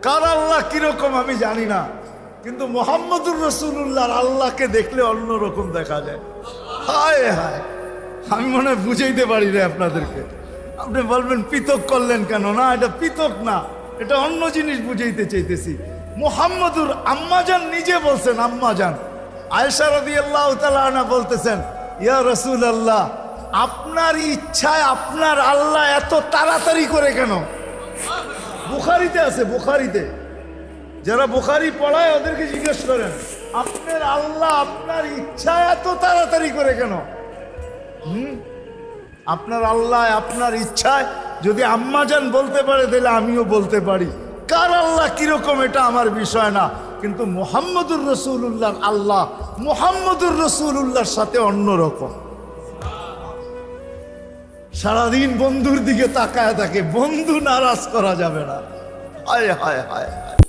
কার আল্লাহ কিরকম আমি জানি না, কিন্তু মুহাম্মদুর রাসূলুল্লাহর আল্লাহকে দেখলে অন্যরকম দেখা যায়। হায় হায়, আমি মনে হয় বুঝাইতে পারি না আপনাদেরকে। আপনি বলবেন পৃথক করলেন কেন? না, এটা পৃথক না, এটা অন্য জিনিস বুঝাইতে চাইতেছি। মুহাম্মদুর আম্মাজান নিজে বলছেন, আম্মাজান আয়েশা রাদিয়াল্লাহু তাআলা আনহা বলতেছেন, ইয়া রাসূলুল্লাহ, আপনার ইচ্ছায় আপনার আল্লাহ এত তাড়াতাড়ি করে কেন? বুখারীতে আছে, বুখারীতে। যারা বুখারী পড়ায় ওদেরকে জিজ্ঞেস করেন, আপনার আল্লাহ আপনার ইচ্ছায় এত তাড়াতাড়ি করে কেন? আপনার আল্লাহ আপনার ইচ্ছায় যদি আম্মাজান বলতে পারে তাহলে আমিও বলতে পারি। কার আল্লাহ কিরকম এটা আমার বিষয় না, কিন্তু মুহাম্মদুর রাসূলুল্লাহর আল্লাহ মুহাম্মদুর রাসূলুল্লাহর সাথে অন্যরকম। সারাদিন বন্ধুর দিকে তাকায় থাকে, বন্ধু নারাজ করা যাবে না। হায় হায় হায়।